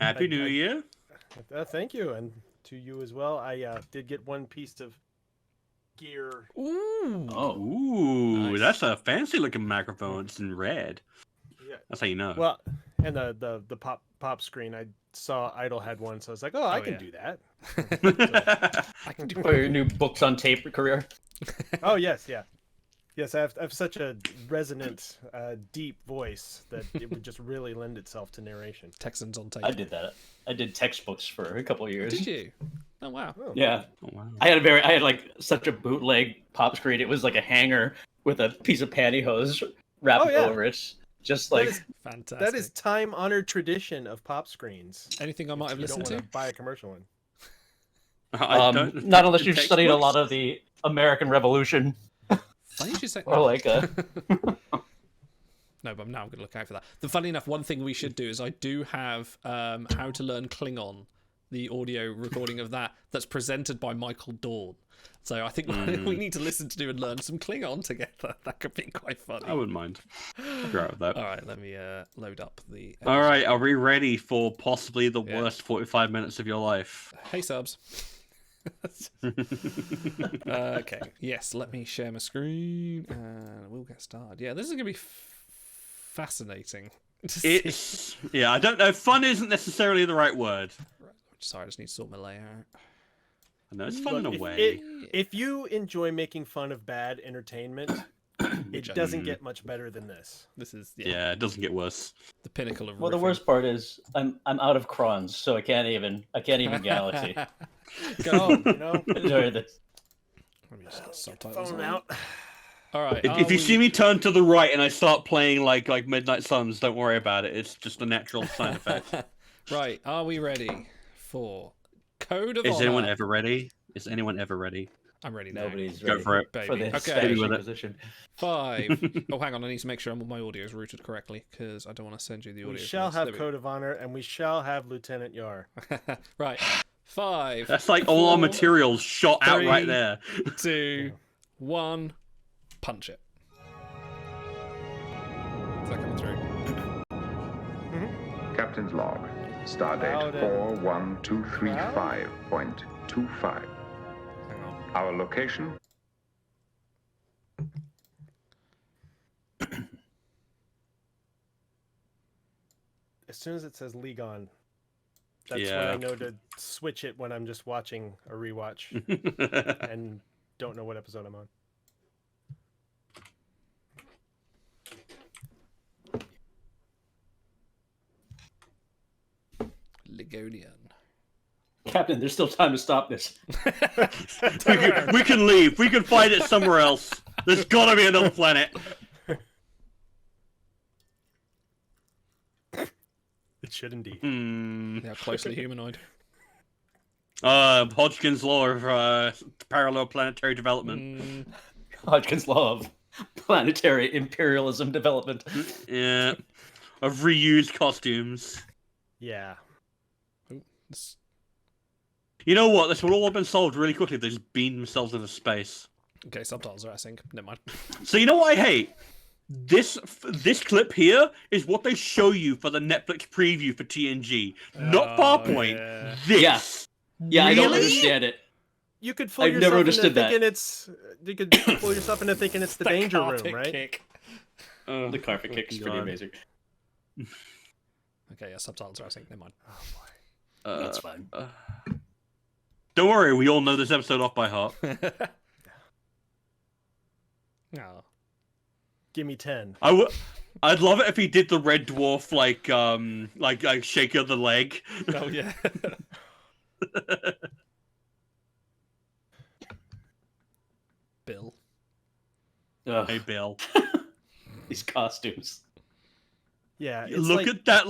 Happy New Year. Thank you, and to you as well. I did get one piece of gear. Ooh. Oh, ooh, Nice. That's a fancy looking microphone. It's in red. Yeah. That's how you know. Well, and the pop screen. I saw Idol had one, so I was like, I can do that. I can do For your new books on tape career. Oh yes, yeah. Yes, I have such a resonant, deep voice that it would just really lend itself to narration. Texans on tape. I did that. I did textbooks for a couple of years. Did you? Oh wow. Oh. Yeah. Oh, wow. I had like such a bootleg pop screen. It was like a hanger with a piece of pantyhose wrapped over it. Just like Fantastic. That is time-honored tradition of pop screens. Anything I might have listened to? Buy a commercial one. not unless you've studied a lot of the American Revolution. Funny you should say. Or like a... No, but now I'm going to look out for that. The funny enough, one thing we should do is I do have How to Learn Klingon, the audio recording of that, that's presented by Michael Dawn. So I think we need to listen to and learn some Klingon together. That could be quite funny. I wouldn't mind. Grab that. All right, let me load up the... All right, are we ready for possibly the worst 45 minutes of your life? Hey, subs. Okay, yes, let me share my screen and we'll get started. Yeah, this is gonna be fascinating. Yeah, I don't know. Fun isn't necessarily the right word. Sorry, I just need to sort my layout. I know it's fun in a way. If you enjoy making fun of bad entertainment, it doesn't get much better than this. This is it doesn't get worse. The pinnacle of Well, the worst part is I'm out of crons, so I can't even Galaxy. Go on, you know. Enjoy this. Let me just get subtitles Phone on. out. All right. If you see me turn to the right and I start playing like Midnight Suns, don't worry about it. It's just a natural side effect. Right, are we ready for Code of Is Honor? anyone ever ready? Is anyone ever ready? I'm ready now. Nobody's Go ready for it. Baby. for the Okay. staging position. 5. Oh, hang on. I need to make sure my audio is routed correctly because I don't want to send you the audio. We shall from this. have There we Code of Honor, and we shall have Lieutenant Yar. go. Right. 5. That's like all our 4, materials shot out right 3, there. 2, 1. Punch it. Is that coming through? Captain's log. Stardate 41235.25. Hang on. Our location? As soon as it says Legon, that's when I know to switch it when I'm just watching a rewatch and don't know what episode I'm on. Ligonian. Captain, there's still time to stop this. we can leave. We can find it somewhere else. There's gotta be another planet. It should indeed. They are closely humanoid. Hodgkin's law of parallel planetary development. Hodgkin's law of planetary imperialism development. Yeah. Of reused costumes. Yeah. You know what? This would all have been solved really quickly if they just beamed themselves into space. Okay, subtitles are async. Never mind. So you know what I hate? This clip here is what they show you for the Netflix preview for TNG. Not Farpoint. Yeah. This. Yeah, I don't Really? understand it. You could fool I've yourself never into understood that. thinking it's. You could fool yourself into thinking it's the danger room, carpet right? kick. The carpet kick is pretty God. amazing. Okay, yeah, subtitles are async. Never mind. That's fine. Don't worry, we all know this episode off by heart. Oh. Give me 10. I'd love it if he did the Red Dwarf like shake of the leg. Oh yeah. Bill. Ugh, Hey Bill, these costumes. Yeah. It's look like, at that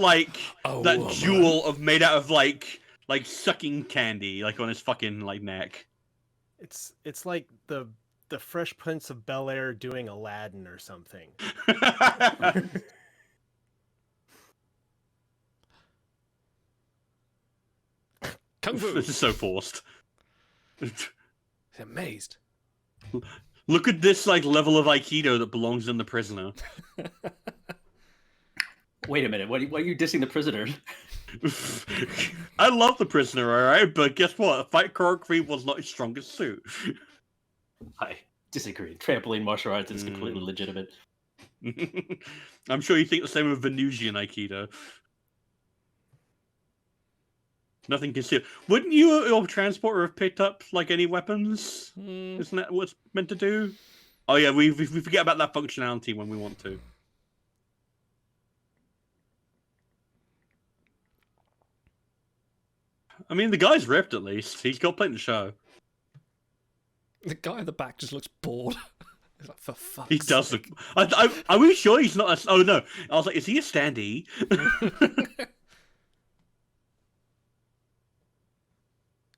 Oh, that woman. jewel of made out of like sucking candy like on his fucking like neck. It's like the Fresh Prince of Bel-Air doing Aladdin or something. Kung Fu. This is so forced. Amazed. Look at this like level of Aikido that belongs in the prisoner. Wait a minute. Why are you dissing the prisoner? I love the prisoner, alright, but guess what? Fight choreography was not his strongest suit. I disagree. Trampoline martial arts is completely legitimate. I'm sure you think the same with Venusian Aikido. Nothing concealed. Wouldn't your transporter have picked up like any weapons? Isn't that what it's meant to do? Oh yeah, we forget about that functionality when we want to. I mean, the guy's ripped at least. He's got plenty to show. The guy in the back just looks bored. He's like, for fuck's He does look. sake. Are we sure he's not? Oh no! I was like, is he a standee?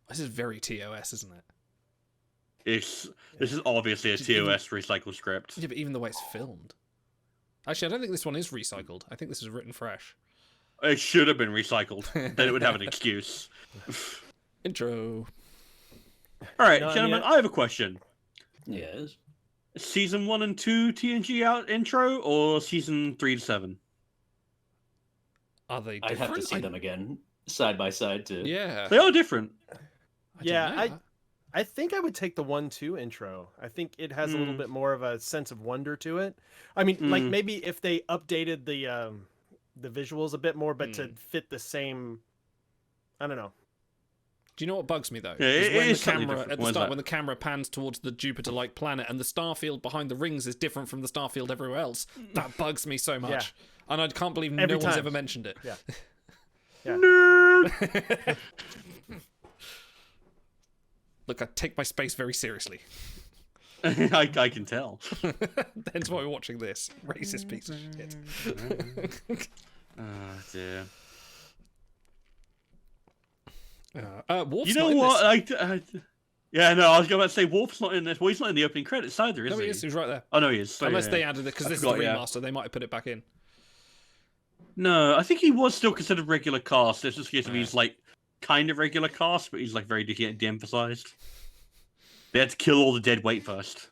This is very TOS, isn't it? This is obviously a TOS recycled script. Yeah, but even the way it's filmed. Actually, I don't think this one is recycled. I think this is written fresh. It should have been recycled. Then it would have an excuse. Intro. All right, gentlemen, I have a question. Yes. Season 1 and 2 TNG out intro, or season 3 to 7? Are they I'd different? have to see them again, side by side, too. Yeah. They are different. I think I would take the 1-2 intro. I think it has a little bit more of a sense of wonder to it. I mean, like maybe if they updated the visuals a bit more, but to fit the same. I don't know. Do you know what bugs me though? Yeah, Is when it the is slightly camera different. at the Why is start, that? when the camera pans towards the Jupiter-like planet, and the starfield behind the rings is different from the starfield everywhere else. That bugs me so much, and I can't believe no one's ever mentioned it. Yeah. Nerd! Look, I take my space very seriously. I can tell. Hence why we're watching this racist piece of shit. Oh dear. Worf's You know not in what? this. Yeah, no, I was going to say Worf's not in this. Well, he's not in the opening credits either, is No, he? he is. He's right there. Oh no, he is. Unless they added it because this is the forgot, yeah. remaster, they might have put it back in. No, I think he was still considered regular cast. It's just a case of he's like kind of regular cast, but he's like very de-emphasized. They had to kill all the dead weight first.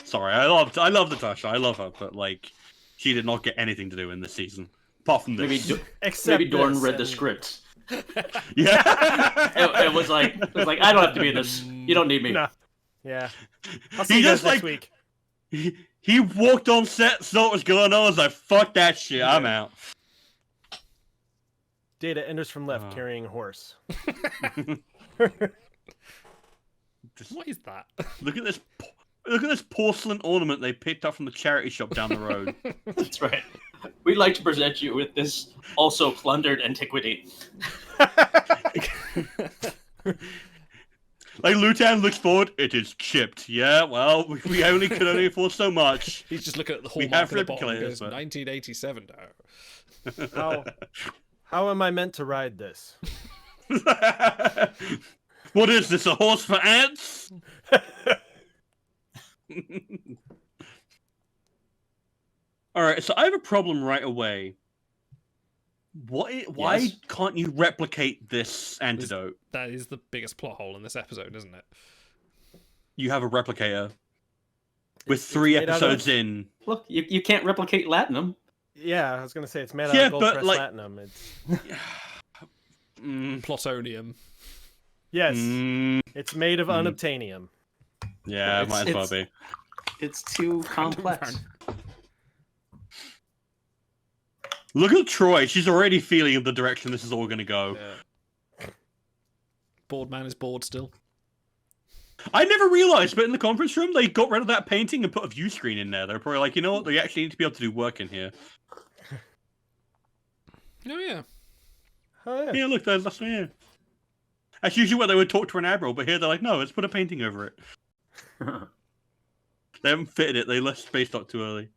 Sorry, I love Natasha. I love her, but like, she did not get anything to do in this season apart from this. Maybe Dorn read the script. Yeah, it was like I don't have to be in this. You don't need me. No. Yeah. I'll see you guys next week. He walked on set, saw what was going on, was like, "Fuck that shit, I'm out." Data enters from left, carrying a horse. What is that? Look at this! Look at this porcelain ornament they picked up from the charity shop down the road. That's right. We'd like to present you with this also plundered antiquity. Like Lutan looks forward, it is chipped. Yeah, well, we only could afford so much. He's just looking at the We hallmark have at the bottom and replicators, goes, but- 1987 now. How am I meant to ride this? What is this, a horse for ants? Alright, so I have a problem right away. Why Yes? can't you replicate this antidote? That is the biggest plot hole in this episode, isn't it? You have a replicator. With It's 3 made out of- episodes in. Look, you can't replicate Latinum. Yeah, I was gonna say it's made out Yeah, of gold but, pressed like- platinum. It's Plutonium. yes, Mm, it's made of unobtainium. yeah, might as well be. It's too complex. Look at Troy. She's already feeling the direction this is all going to go. Yeah. Bored man is bored still. I never realized, but in the conference room, they got rid of that painting and put a view screen in there. They're probably like, you know what? They actually need to be able to do work in here. Oh yeah. Oh, yeah. Yeah, look, that's yeah. That's usually what they would talk to an admiral, but here they're like, no, let's put a painting over it. They haven't fitted it. They left space dock too early.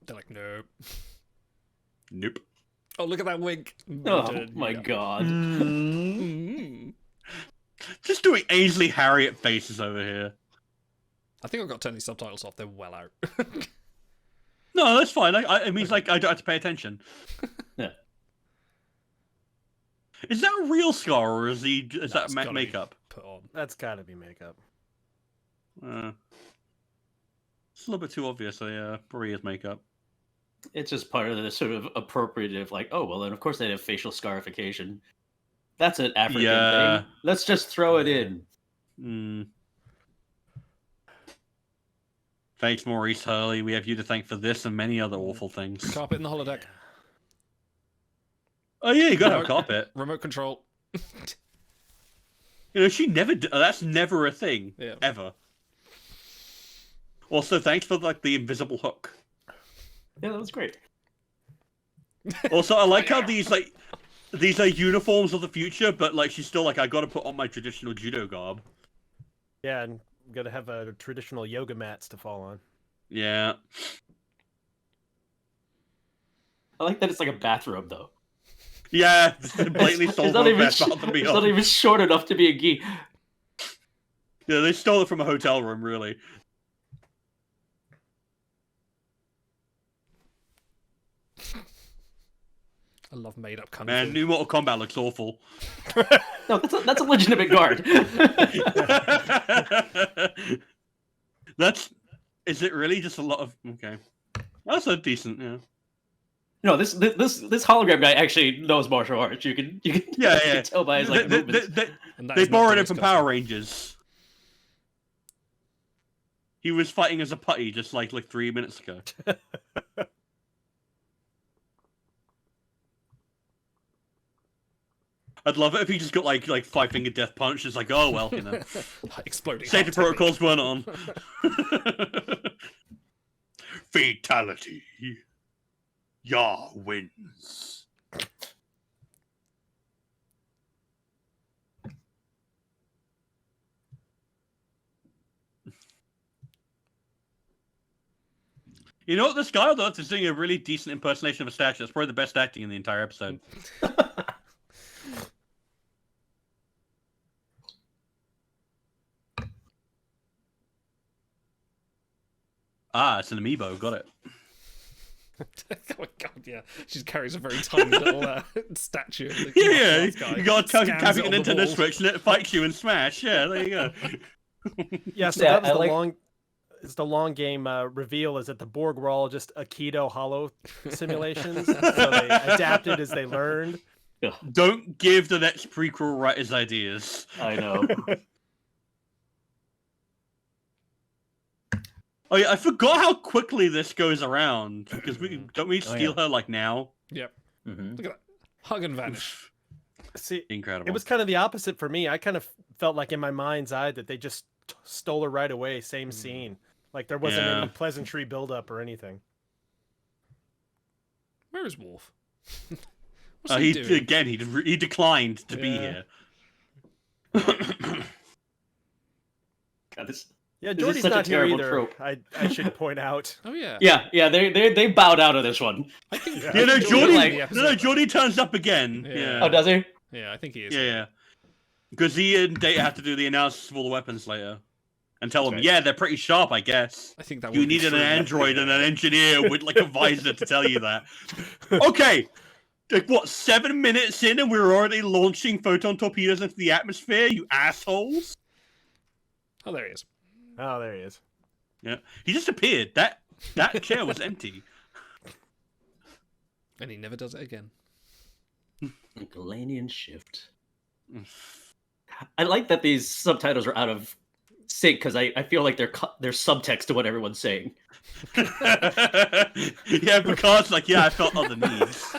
They're like, nope. Nope. Oh, look at that wink. Oh my god. Mm. Just doing Ainsley Harriet faces over here. I think I've got to turn these subtitles off. They're well out. No, that's fine. It means like I don't have to pay attention. Yeah. Is that a real scar or is that That's gotta be makeup? Put on. That's gotta be makeup. It's a little bit too obvious. Maria's makeup. It's just part of the sort of appropriative, like, oh, well, then of course they have facial scarification. That's an African thing. Let's just throw it in. Mm. Thanks, Maurice Hurley. We have you to thank for this and many other awful things. Carpet in the holodeck. Oh yeah, you gotta have carpet. Remote control. You know, she never. That's never a thing. Yeah. Ever. Also, thanks for like the invisible hook. Yeah, that was great. Also, I like how these are uniforms of the future, but like she's still like, I gotta put on my traditional judo garb. Yeah, and I'm gonna have traditional yoga mats to fall on. Yeah. I like that it's like a bathrobe, though. Yeah, blatantly stole It's not from even Best Bath and it's not Beyond. even short enough to be a gi. Yeah, they stole it from a hotel room, really. I love made-up kung Man, fu. new Mortal Kombat looks awful. No, that's a legitimate guard. Is it really just a lot of... Okay. That's a decent, yeah. No, this hologram guy actually knows martial arts. You can tell by his like movements. They borrowed it from Power Rangers. He was fighting as a putty just like 3 minutes ago. I'd love it if he just got like 5-finger death punch. It's like, oh well, you know. Exploding. Safety protocols weren't on. Fatality. Yah wins. You know what? This guy, though, is doing a really decent impersonation of a statue. It's probably the best acting in the entire episode. It's an amiibo. Got it. Oh my god, yeah. She carries a very tiny little statue of the Yeah, guy. you gotta tap Scans it on the into the wall. Switch, and it fights you and smash. Yeah, there you go. Yeah, so Yeah, that was I the like- long. It's the long game reveal is that the Borg were all just Aikido hollow simulations, so they adapted as they learned. Don't give the next prequel writers ideas. I know. Oh yeah, I forgot how quickly this goes around because we steal her like now. Yep. Mhm. Look at that. Hug and vanish. See, Incredible. it was kind of the opposite for me. I kind of felt like in my mind's eye that they just stole her right away, same scene. Like there wasn't Yeah. any pleasantry buildup or anything. Where is Worf? What's he he doing? again he declined to be Yeah. here. God, this. Yeah, This is Geordi's such a not here terrible either. trope. I should point out. Oh yeah. Yeah, they bowed out of this one. I think. Yeah. Yeah, no, Geordie Geordie. like- No, Geordie turns up again. Yeah. Yeah. Oh, does he? Yeah, I think he is. Yeah. Because he and Data have to do the analysis of all the weapons later, and tell That's them, right. yeah, they're pretty sharp, I guess. I think that You would be need an true. android and an engineer with like a visor to tell you that. Okay, like what? 7 minutes in, and we're already launching photon torpedoes into the atmosphere. You assholes! Oh, there he is. Oh, there he is. Yeah, he just appeared. That chair was empty. And he never does it again. Galanian shift. I like that these subtitles are out of sync because I feel like they're subtext to what everyone's saying. Yeah, because like I felt other needs.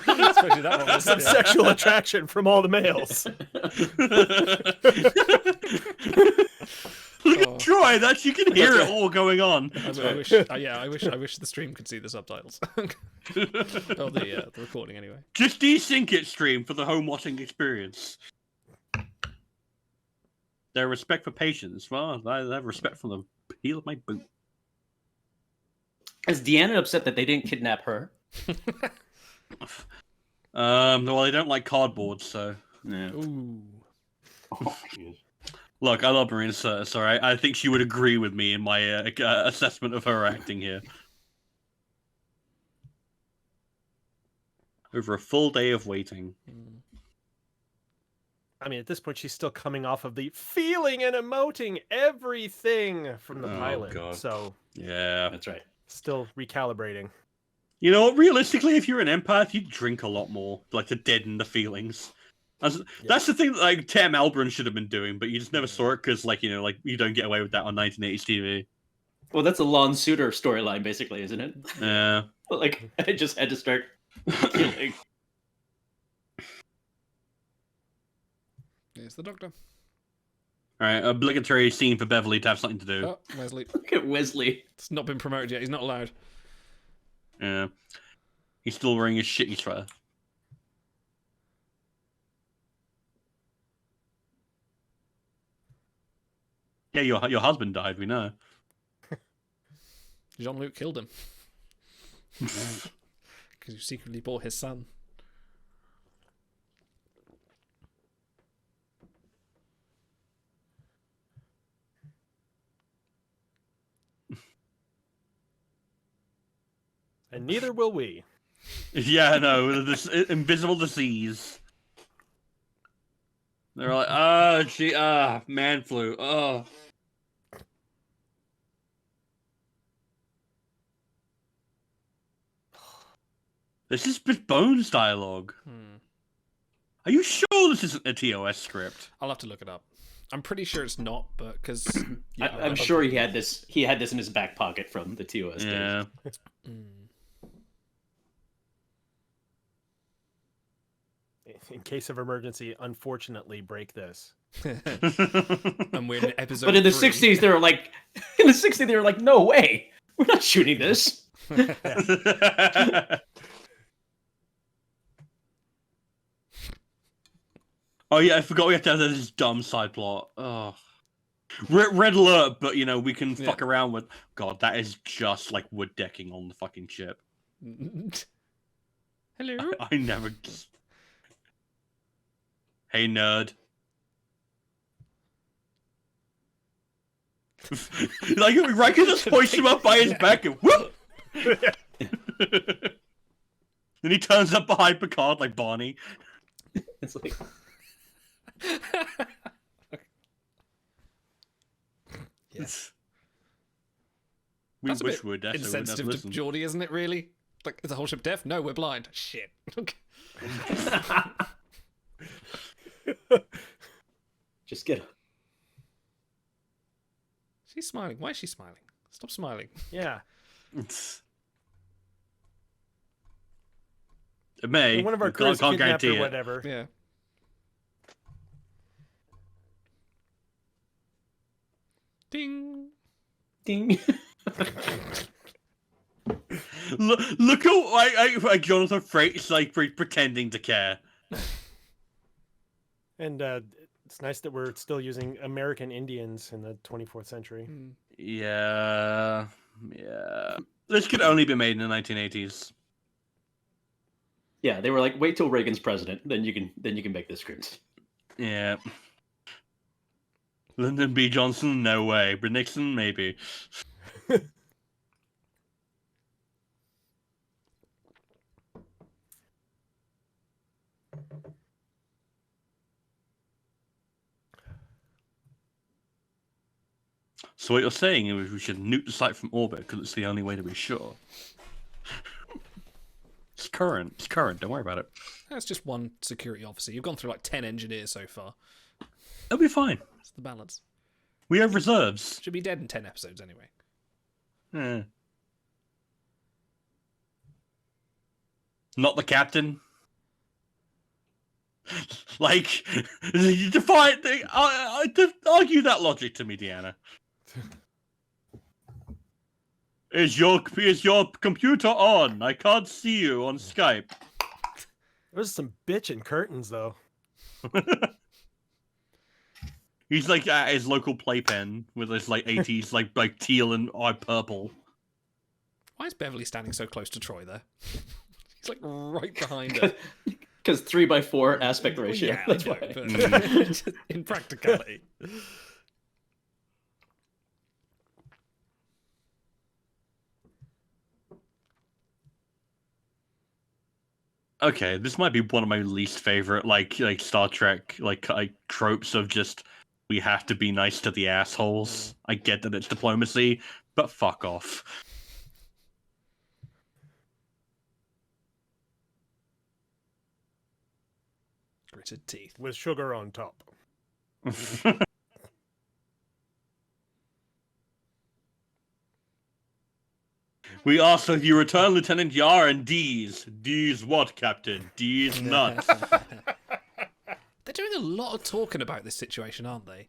Especially that one. Some sexual attraction from all the males. Look Oh. at Troy. That you can hear it all going on. I wish. I wish the stream could see the subtitles. Oh, the recording anyway. Just desync it, stream, for the home watching experience. Their respect for patience. Well, I have respect for the heel of my boot. Is Deanna upset that they didn't kidnap her? Well, they don't like cardboard, so. Yeah. Ooh. Look, I love Marina Sirtis, alright? I think she would agree with me in my assessment of her acting here. Over a full day of waiting. I mean, at this point, she's still coming off of the feeling and emoting everything from the pilot. God. So Yeah, That's right. still recalibrating. You know, realistically, if you're an empath, you drink a lot more, like to deaden the feelings. That's the thing that like Tam Albarn should have been doing, but you just never saw it because, like, you know, like you don't get away with that on 1980s TV. Well, that's a Lon Suitor storyline, basically, isn't it? Yeah. Like, I just had to start killing. Here's the doctor. All right, obligatory scene for Beverly to have something to do. Oh, Wesley. Look at Wesley. It's not been promoted yet. He's not allowed. Yeah. He's still wearing his shitty sweater. Yeah, your husband died, we know. Jean-Luc killed him. Because you secretly bought his son. And neither will we. Yeah, no, this invisible disease. They're like, man flu. Oh. This is Bones dialogue. Are you sure this isn't a TOS script? I'll have to look it up. I'm pretty sure it's not, but because I'm sure he had this. He had this in his back pocket from the TOS days. Yeah. In case of emergency, unfortunately, break this. And we're in episode. But in the 3. '60s, they were like, no way, we're not shooting this. Oh yeah, I forgot we have to have this dumb side plot. Oh, red alert, but you know we can fuck around with. God, that is just like wood decking on the fucking ship. Hello. I never. Hey, nerd. Like Riker just hoists him up by his back and whoop. Then he turns up behind Picard like Barney. It's like. Yes. We That's wish a bit we were deaf, so we wouldn't have insensitive to listened. Geordie, isn't it? Really? Like, is the whole ship deaf? No, we're blind. Shit. Just get. She's smiling. Why is she smiling? Stop smiling. Yeah. It may. One of our We crews can't kidnapped guarantee or it. whatever. Yeah. Ding. Ding. Look at Jonathan Frakes like pretending to care. And it's nice that we're still using American Indians in the 24th century. Yeah. This could only be made in the 1980s. Yeah, they were like, wait till Reagan's president, then you can make this script. Yeah. Lyndon B. Johnson, no way. But Nixon, maybe. So what you're saying is we should nuke the site from orbit because it's the only way to be sure. It's current. Don't worry about it. That's just one security officer. You've gone through like 10 engineers so far. It'll be fine. It's the balance. We have reserves. Should be dead in 10 episodes anyway. Yeah. Not the captain. Like, you define. Argue that logic to me, Deanna. Is your computer on? I can't see you on Skype. There's some bitchin' curtains, though. He's like at his local playpen with his like 80s like teal and purple. Why is Beverly standing so close to Troy there? He's like right behind her. Because 3:4 aspect ratio. Yeah, That's I know, why. but just in practicality. Okay, this might be one of my least favorite, like Star Trek, like tropes of just we have to be nice to the assholes. I get that it's diplomacy, but fuck off. Gritted teeth. With sugar on top. We ask that you return Lieutenant Yar and D's. D's what, Captain? D's nuts. They're doing a lot of talking about this situation, aren't they?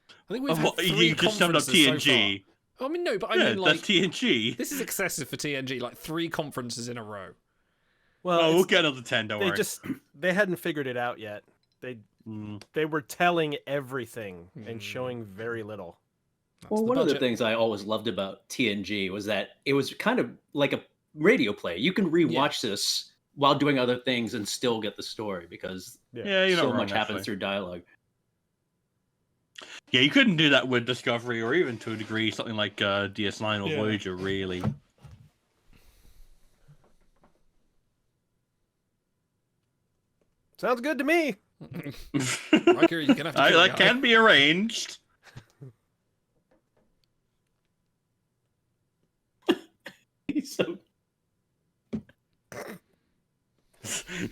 I think we've What, had 3 you just summed up conferences so TNG. far. I mean, no, but I Yeah, mean, like, that's TNG. this is excessive for TNG. Like 3 conferences in a row. Well, Oh, we'll get another 10, don't worry. They hadn't figured it out yet. They were telling everything and showing very little. Well, one of the things I always loved about TNG was that it was kind of like a radio play. You can rewatch this while doing other things and still get the story because you're so not much wrong, happens actually. through dialogue. Yeah, you couldn't do that with Discovery or even to a degree something like DS9 or Voyager, really. Sounds good to me. Riker, you're gonna have to kill That can be arranged. He's so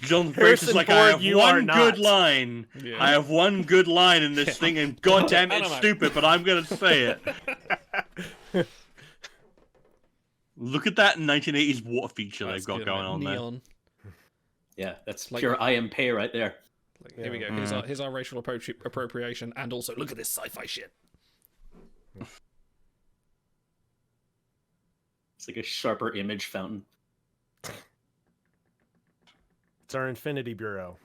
John's face is like, I have one good line. Yeah. I have one good line in this thing, and goddamn it's stupid, but I'm gonna say it. Look at that 1980s water feature they've got going on Neon. Yeah, that's Like- pure I am pay right there. Like, here we go. Here's our racial appropriation, and also look at this sci-fi shit. It's like a sharper image fountain. It's our Infinity Bureau.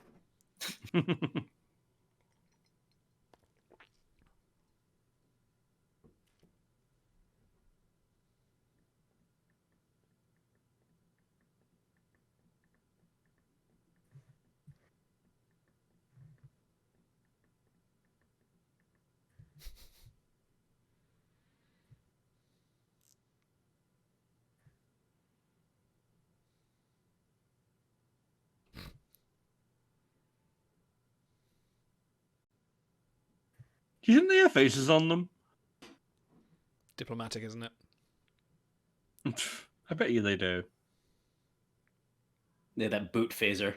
Do you think they have faces on them? Diplomatic, isn't it? I bet you they do. Yeah, that boot phaser.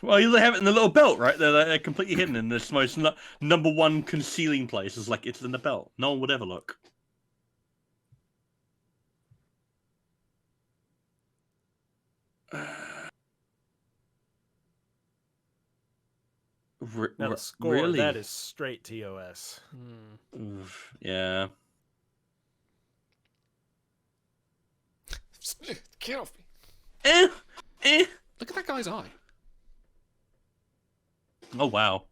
Well, they have it in the little belt, right? They're completely hidden in this most number one concealing place. It's like it's in the belt. No one would ever look. Now the score, really? that is straight TOS. Oof, yeah. Get off me. Look at that guy's eye. Oh, wow.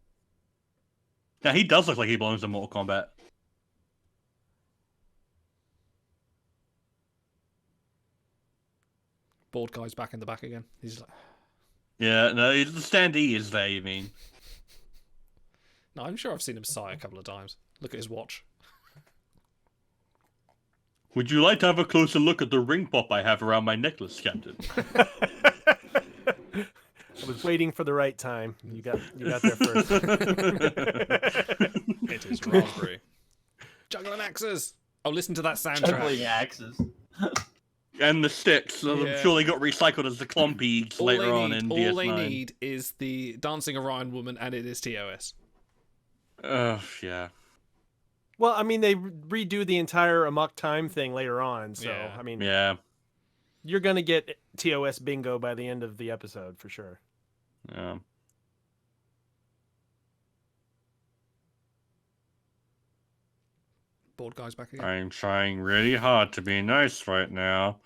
Yeah, he does look like he belongs in Mortal Kombat. Bald guy's back in the back again. He's like, Yeah, no, the standee is there, you mean? no, I'm sure I've seen him sigh a couple of times. Look at his watch. Would you like to have a closer look at the ring pop I have around my necklace, Captain? I was waiting for the right time. You got there first. It is raspberry. Juggling axes. Oh, listen to that soundtrack. Juggling axes. And the sticks. So Yeah. I'm sure they got recycled as the Clompies later on in DS9. All they need is the dancing Orion woman, and it is TOS. Yeah. Well, I mean, they redo the entire Amok Time thing later on, so Yeah. I mean, Yeah. you're gonna get TOS bingo by the end of the episode for sure. Yeah. Bald guy's back again. I'm trying really hard to be nice right now.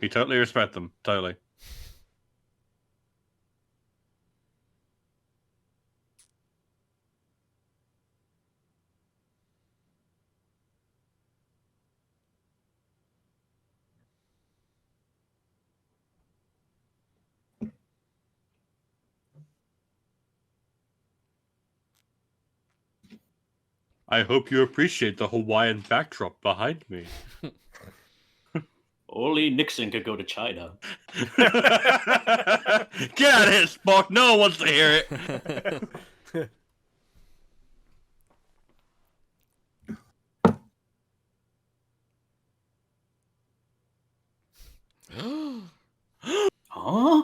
We totally respect them. Totally. I hope you appreciate the Hawaiian backdrop behind me. Only Nixon could go to China. Get out of here, Spock. No one wants to hear it. Huh?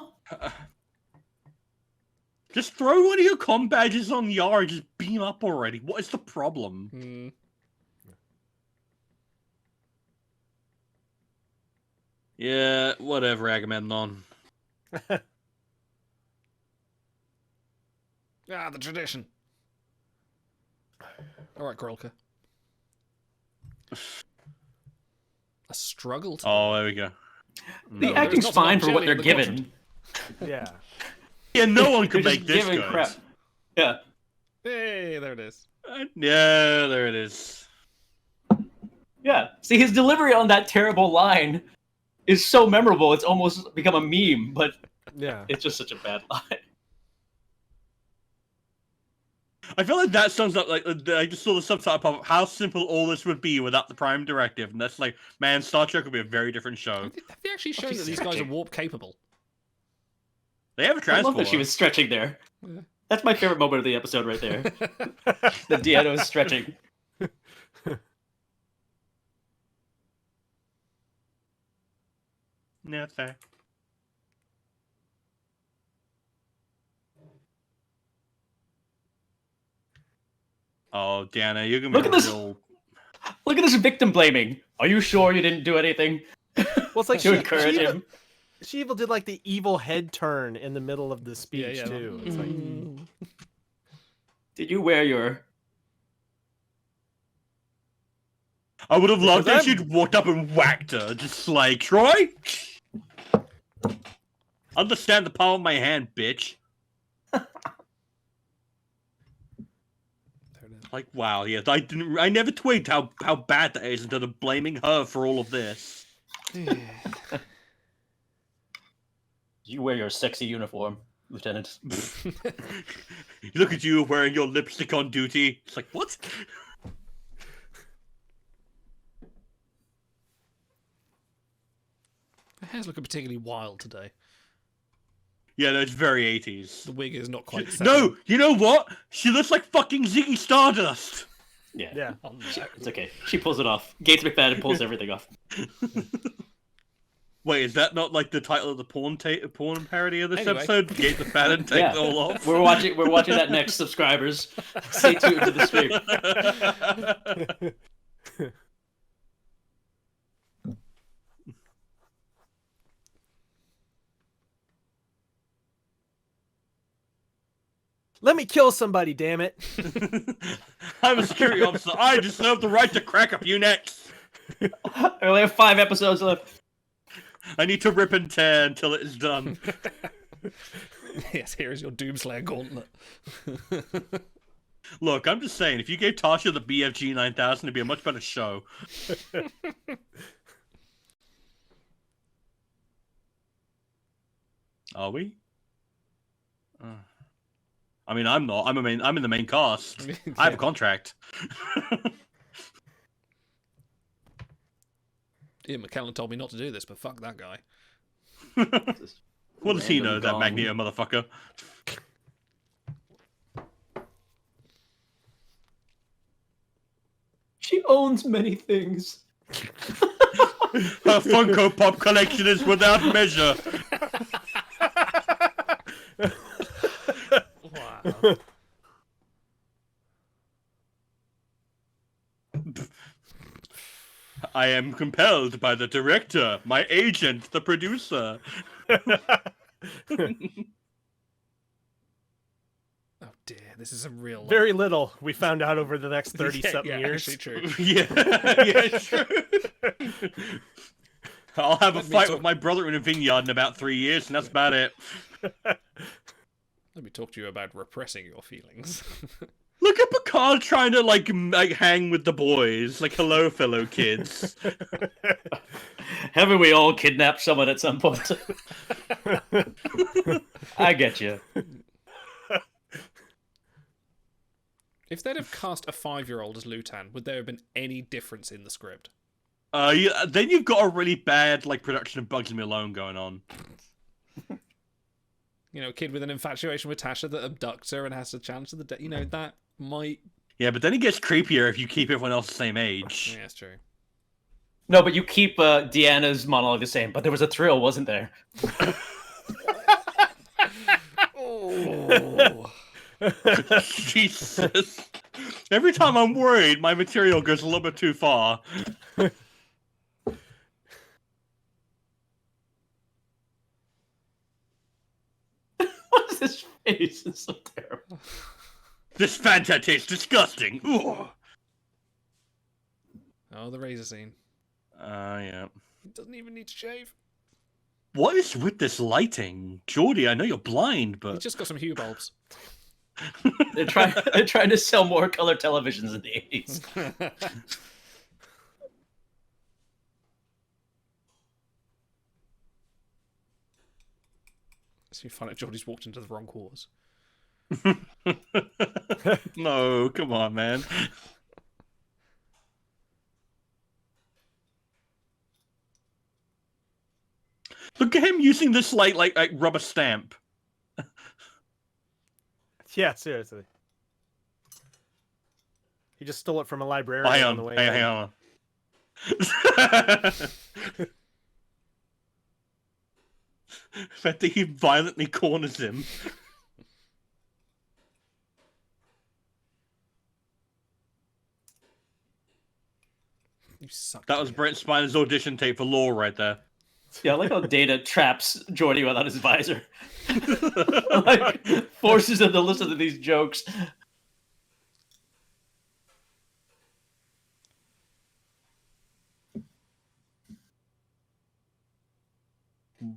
Just throw one of your comm badges on Yar. Just beam up already. What is the problem? Yeah, whatever, Agamemnon. The tradition. All right, Grolka. A struggle to... Oh, there we go. The No, acting's there's not fine much for what jelly they're in the given. Yeah. Yeah, no one could They're make just this giving good. crap. Yeah. Hey, there it is. Yeah, there it is. Yeah. See, his delivery on that terrible line is so memorable. It's almost become a meme, but Yeah. it's just such a bad line. I feel like that sums up, like, I just saw the subtitle of how simple all this would be without the Prime Directive, and that's like, man, Star Trek would be a very different show. Have they actually shown that these guys are warp capable? They have a I love transporter. that she was stretching there. Yeah. That's my favorite moment of the episode right there. The Deanna is stretching. Yeah, fair. Oh, Deanna, you're gonna Look be at this. real... Look at this victim blaming. Are you sure you didn't do anything? Well, it's like To encourage him. She even did like the evil head turn in the middle of the speech yeah. too. It's like, Did you wear your... I would have loved Because if she'd walked up and whacked her, just like, Troy? Understand the power of my hand, bitch. Like, wow, yeah, I never twigged how bad that is until they're blaming her for all of this. You wear your sexy uniform, Lieutenant. Look at you wearing your lipstick on duty. It's like, what? Her hair's looking particularly wild today. Yeah, no, it's very 80s. The wig is not quite... No, you know what? She looks like fucking Ziggy Stardust. Yeah. yeah. Oh, no. It's okay. She pulls it off. Gates McFadden pulls everything off. Wait, is that not like the title of the porn parody of this Anyway. episode? Gate the Fat and take Yeah. it all off. We're watching that next, subscribers. Stay tuned to the stream. Let me kill somebody, damn it. I'm a security officer. I deserve the right to crack a few necks. I only have 5 episodes left. I need to rip and tear until it is done. Yes, here is your Doomslayer gauntlet. Look, I'm just saying, if you gave Tasha the BFG 9000, it'd be a much better show. Are we? I mean, I'm not. I'm in the main cast. I have a contract. Ian McKellen told me not to do this, but fuck that guy. What does he know, Random that gong. Magneto motherfucker? She owns many things. Her Funko Pop collection is without measure. Wow. I am compelled by the director, my agent, the producer. Oh dear, this is a real... Very little we found out over the next 30-something years. Actually true. Yeah, true. I'll have a Let me fight talk- with my brother in a vineyard in about 3 years, and that's about it. Let me talk to you about repressing your feelings. Look at Picard trying to like hang with the boys, like hello, fellow kids. Haven't we all kidnapped someone at some point? I get you. If they'd have cast a 5-year-old as Lutan, would there have been any difference in the script? Then you've got a really bad like production of Bugs Leave Me Alone going on. You know, a kid with an infatuation with Tasha that abducts her and has to challenge the you know, that might... Yeah, but then it gets creepier if you keep everyone else the same age. Yeah, that's true. No, but you keep Deanna's monologue the same. But there was a thrill, wasn't there? Oh. Jesus. Every time I'm worried, my material goes a little bit too far. What is this face? It's so terrible. This Fanta tastes disgusting. Ooh. Oh, the razor scene. Yeah. He doesn't even need to shave. What is with this lighting? Geordie, I know you're blind, He's but... just got some hue bulbs. They're trying to sell more color televisions in the 80s. So you find out Geordie's walked into the wrong quarters. No, come on, man. Look at him using this like rubber stamp. Yeah, seriously. He just stole it from a librarian Hang on on, the way. hang on. The fact that he violently corners him. You suck. That was Brent Spiner's audition tape for Law right there. Yeah, I like how Data traps Jordy without his visor. Like, forces him to listen to these jokes.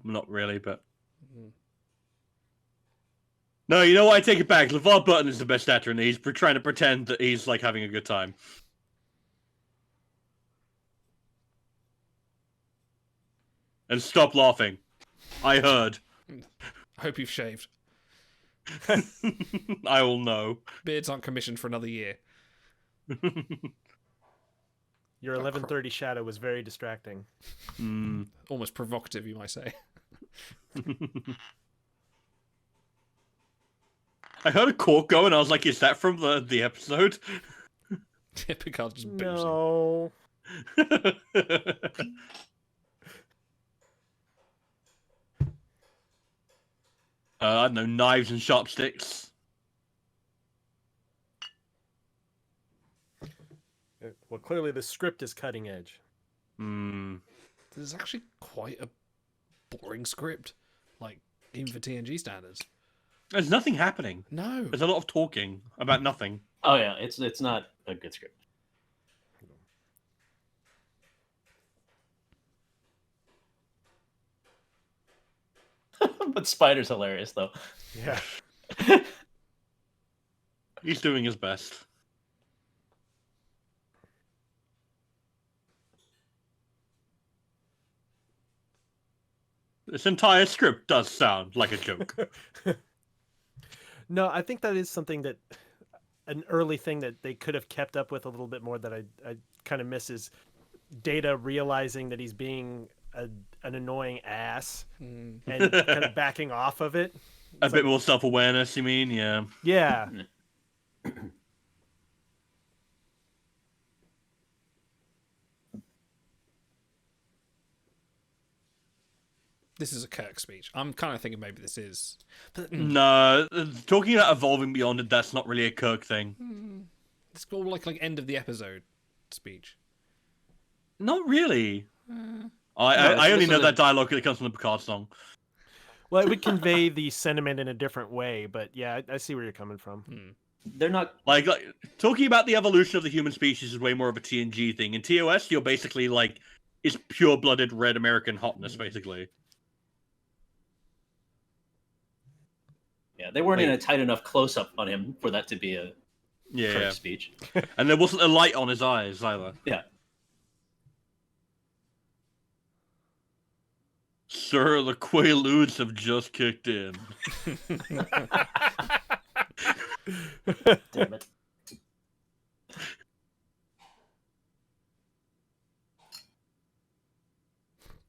Not really, but... No, you know what? I take it back. LeVar Burton is the best actor, and he's trying to pretend that he's, like, having a good time. And stop laughing. I heard. I hope you've shaved. I will know. Beards aren't commissioned for another year. Your 11:30 shadow was very distracting. Almost provocative, you might say. I heard a cork go, and I was like, is that from the episode? Picard just boozing. No. I don't know, knives and sharp sticks. Well, clearly the script is cutting edge. This is actually quite a boring script. Like, even for TNG standards. There's nothing happening. No. There's a lot of talking about nothing. Oh yeah, it's not a good script. But Spider's hilarious though. Yeah. He's doing his best. This entire script does sound like a joke. No, I think that is something that an early thing that they could have kept up with a little bit more that I kind of miss is Data realizing that he's being an annoying ass and kind of backing off of it. A bit more self-awareness, you mean? Yeah. Yeah. This is a Kirk speech. I'm kind of thinking maybe this is. But, No, talking about evolving beyond it, that's not really a Kirk thing. It's all like end of the episode speech. Not really. I only know that dialogue that comes from the Picard song. Well, it would convey the sentiment in a different way, but yeah, I see where you're coming from. They're not Like talking about the evolution of the human species is way more of a TNG thing. In TOS, you're basically like, it's pure-blooded red American hotness, basically. Yeah, they weren't in a tight enough close-up on him for that to be a Yeah. speech. And there wasn't a light on his eyes either. Yeah. Sir, the Quaaludes have just kicked in. Damn it.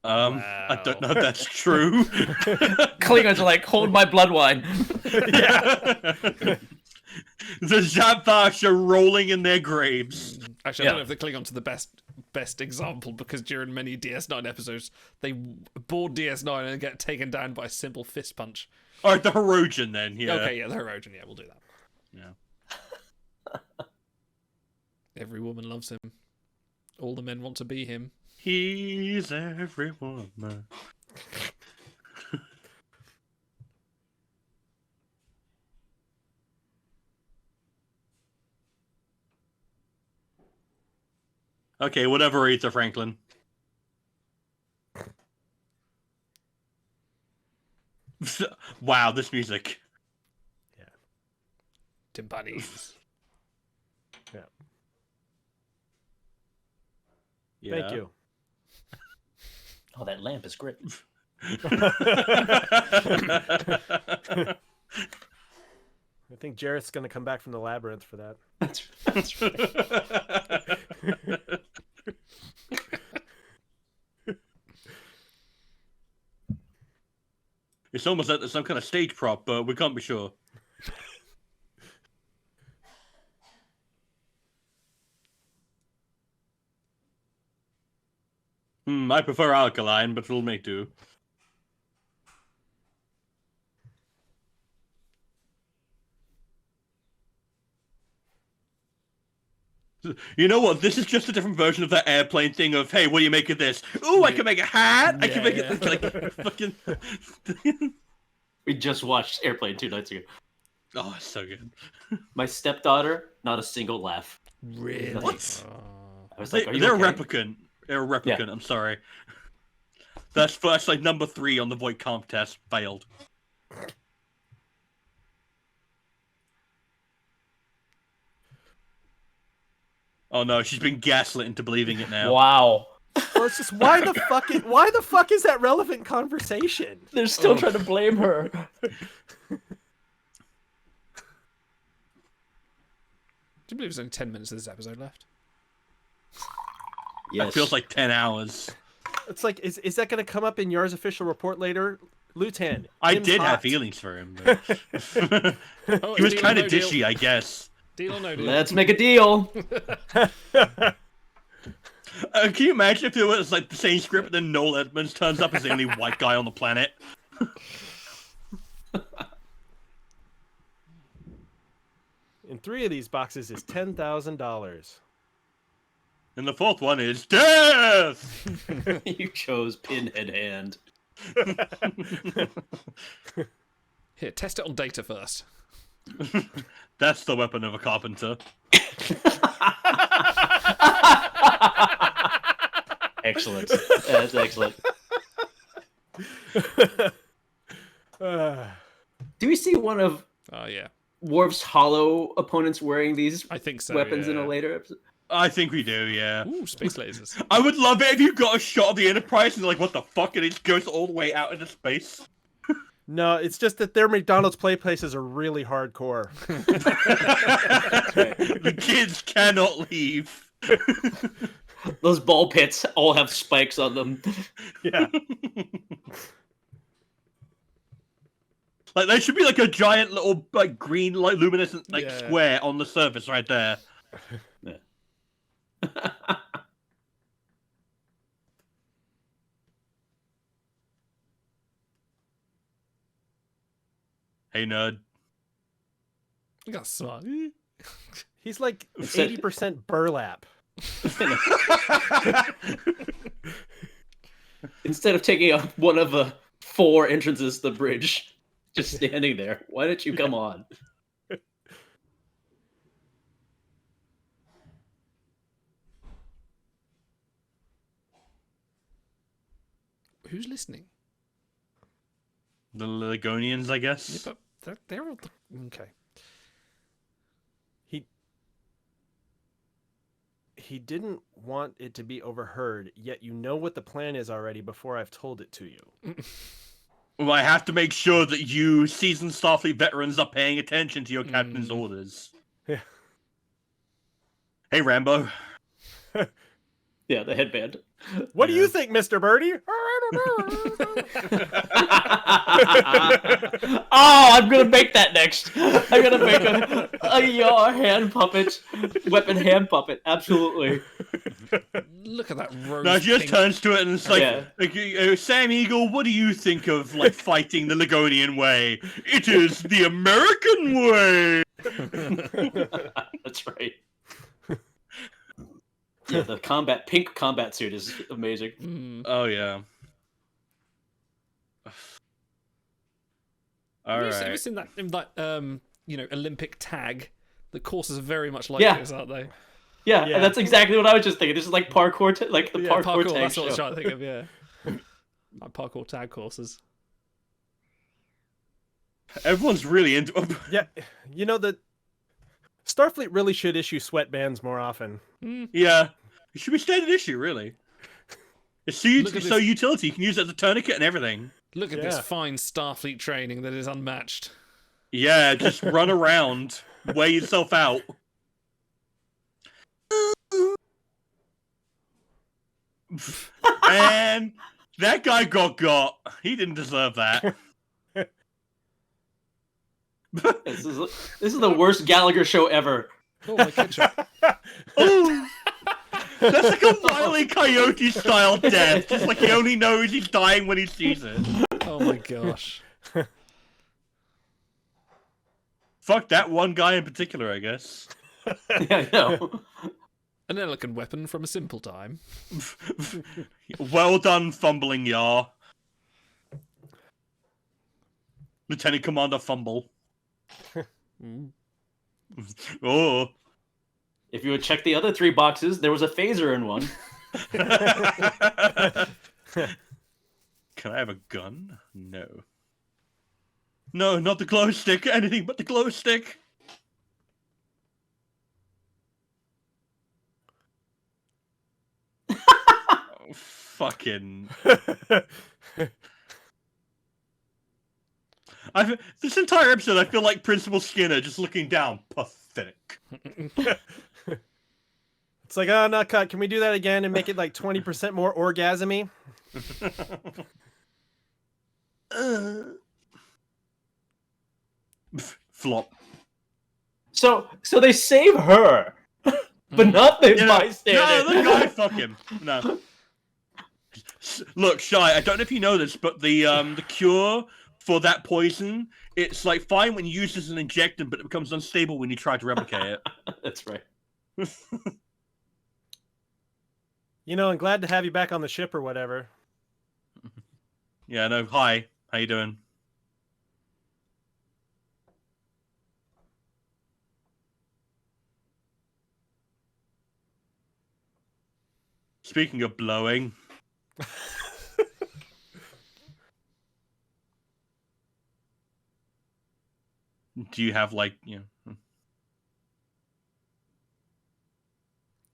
I don't know if that's true. Klingons are like, hold my blood wine. Yeah. The Zapvash are rolling in their graves. Actually, I don't know if the Klingons are the best example, because during many DS9 episodes, they board DS9 and get taken down by a simple fist punch. Alright, the Hirogen then, yeah. Okay, yeah, the Hirogen, yeah, we'll do that. Yeah. Every woman loves him. All the men want to be him. He's every woman. Okay, whatever, Aretha Franklin. Wow, this music. Timpanis. Yeah. Thank you. Oh, that lamp is great. I think Jarrett's going to come back from the labyrinth for that. That's right. It's almost like there's some kind of stage prop, but we can't be sure. I prefer alkaline, but we'll make do. You know what? This is just a different version of that airplane thing of, hey, what do you make of this? Ooh, I can make a hat! I can make it like fucking... We just watched Airplane 2 nights ago. Oh, it's so good. My stepdaughter, not a single laugh. Really? What? I was like, are you They're okay? a replicant. They're a replicant, Yeah. I'm sorry. That's like number 3 on the Voight comp test. Failed. Oh no, she's been gaslit into believing it now. Wow. Well, it's just why the fuck is that relevant conversation? They're still trying to blame her. Do you believe there's only 10 minutes of this episode left? Yes. It feels like 10 hours. It's like, is that going to come up in Yar's official report later? Lutan. I Tim's did hot. have feelings for him. But... Oh, he was deal or kind of no deal? dishy, I guess. Deal or no deal? Let's make a deal. Can you imagine if it was like the same script, but then Noel Edmonds turns up as the only white guy on the planet? In 3 of these boxes is $10,000. And the 4th one is death! You chose Pinhead Hand. Here, test it on data first. That's the weapon of a carpenter. Excellent. That's excellent. Do we see one of Oh, yeah. Worf's hollow opponents wearing these I think so. weapons in yeah. a later episode? I think we do, yeah. Ooh, space lasers. I would love it if you got a shot of the Enterprise and they're like, what the fuck? And it just goes all the way out into space. No, it's just that their McDonald's play places are really hardcore. The kids cannot leave. Those ball pits all have spikes on them. Yeah. Like, there should be like a giant little like green, like luminescent like Yeah. square on the surface right there. Hey, nerd. You got smart. He's like Said- 80% burlap. Instead of taking up one of the 4 entrances to the bridge, just standing there, why don't you come on? Who's listening? The Ligonians, I guess. Yeah, but they're all... Okay. He didn't want it to be overheard, yet you know what the plan is already before I've told it to you. Well, I have to make sure that you, seasoned Starfleet veterans, are paying attention to your captain's orders. Yeah. Hey, Rambo. Yeah, the headband. What do you think, Mr. Birdie? Oh, I'm gonna make that next. I'm gonna make a hand puppet, weapon hand puppet. Absolutely. Look at that rose. No, she just pink. turns to it and it's like, Yeah. Sam Eagle, what do you think of like fighting the Ligonian way? It is the American way. That's right. Yeah, the pink combat suit is amazing. Mm. Oh yeah. All Have you right. seen that Olympic tag? The courses are very much like Yeah. this, aren't they? Yeah, Yeah. and that's exactly what I was just thinking. This is like parkour, like the parkour tag That's show. what I was trying to think of. Yeah, like parkour tag courses. Everyone's really into. Yeah, you know that Starfleet really should issue sweatbands more often. Yeah, it should be standard issue, really. It's so, Look at so this. utility. You can use it as a tourniquet and everything. Look at this Yeah. fine Starfleet training that is unmatched. Yeah, just run around, wear yourself out. And that guy got. He didn't deserve that. This is the worst Gallagher show ever. Oh my ketchup! Ooh. That's like a Wile E. Coyote style death. Just like he only knows he's dying when he sees it. Oh my gosh! Fuck that one guy in particular, I guess. Yeah, I know. An elegant weapon from a simple time. Well done, fumbling Yar. Lieutenant Commander Fumble. Mm. Oh. If you would check the other 3 boxes, there was a phaser in one. Can I have a gun? No. No, not the glow stick. Anything but the glow stick. Oh, fucking. This entire episode, I feel like Principal Skinner just looking down. Pathetic. It's like, oh no, cut. Can we do that again and make it like 20% more orgasmy? Flop. So they save her, but not the bystander. No, the guy, fuck him. No. Look, Shy, I don't know if you know this, but the cure for that poison, it's like fine when you use it as an injectant, but it becomes unstable when you try to replicate it. That's right. You know, I'm glad to have you back on the ship or whatever. Yeah, no, hi. How you doing? Speaking of blowing. Do you have like, you know...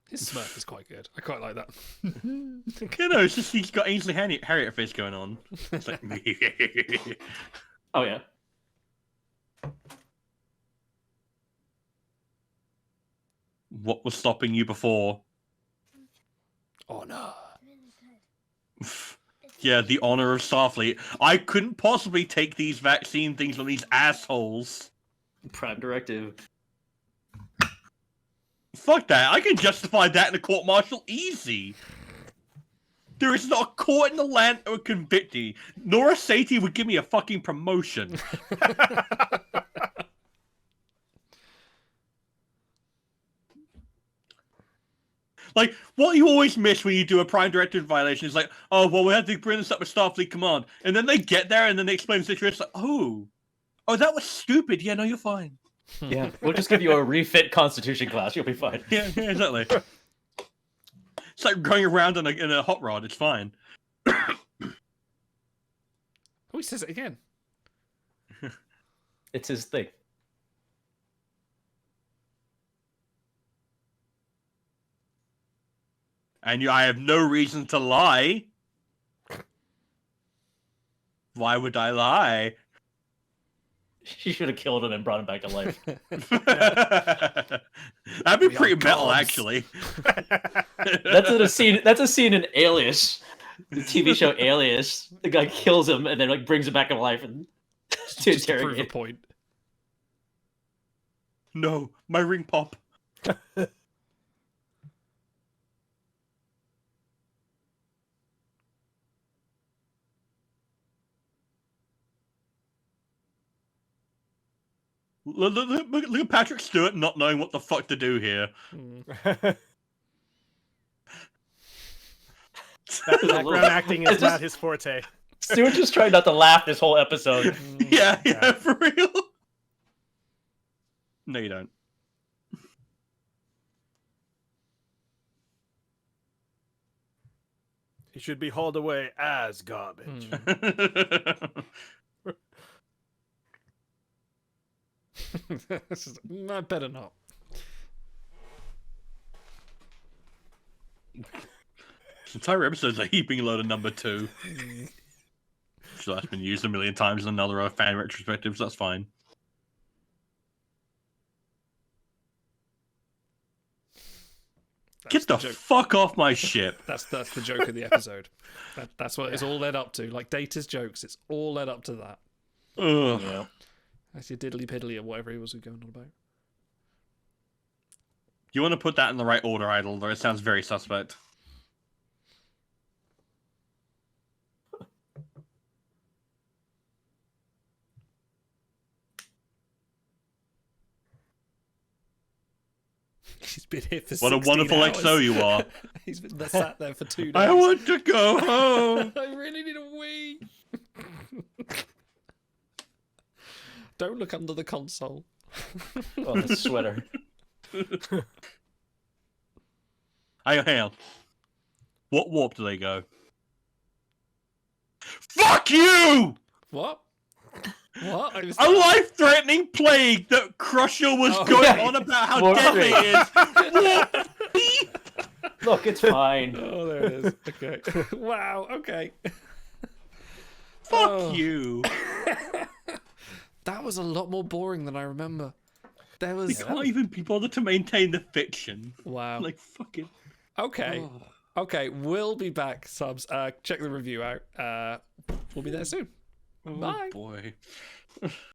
His smirk is quite good. I quite like that. You know, it's just he's got Ainsley Harriet face going on. It's like... Oh yeah. What was stopping you before? Oh no. Yeah, the honor of Starfleet. I couldn't possibly take these vaccine things on these assholes. Prime directive. Fuck that. I can justify that in a court-martial easy. There is not a court in the land that would convict me. Nora Satie would give me a fucking promotion. Like, what you always miss when you do a Prime Directive violation is like, oh, well, we had to bring this up with Starfleet Command. And then they get there and then they explain the situation. It's like, oh, that was stupid. Yeah, no, you're fine. Yeah, we'll just give you a refit Constitution class. You'll be fine. Yeah, exactly. It's like going around in a hot rod. It's fine. Oh, he says it again. It's his thing. And I have no reason to lie. Why would I lie? She should have killed him and brought him back to life. That'd be We are pretty metal, gods. actually. That's a scene in Alias, the TV show Alias. The guy kills him and then like brings him back to life and to Just to prove a interrogate. point. No, my ring pop. Look at Patrick Stewart not knowing what the fuck to do here. Background acting is not his forte. Stuart just tried not to laugh this whole episode. Yeah, for real. No, you don't. He should be hauled away as garbage. I better not. This entire episode's a heaping load of number 2. So that's been used a million times in another fan retrospective, so that's fine. Get the fuck off my ship. That's the joke of the episode. That's what it's all led up to. Like Data's jokes, it's all led up to that. Ugh. Yeah. That's your diddly piddly or whatever he was going on about. You want to put that in the right order, Idol, though it sounds very suspect. He's been here for What a 16 wonderful hours. XO you are. He's been sat there for 2 days. I want to go home. I really need a wee. Don't look under the console. Oh, the sweater. Hang on. What warp do they go? Fuck you! What? What? A life-threatening plague that Crusher was going on about how Warp deadly it is. Look, it's fine. Oh, there it is. Okay. Wow. Okay. Fuck you. That was a lot more boring than I remember. There They was. can't even be bothered to maintain the fiction. Wow. Like, fucking... Okay. Oh. Okay. We'll be back, subs. Check the review out. We'll be there soon. Oh, Bye. boy.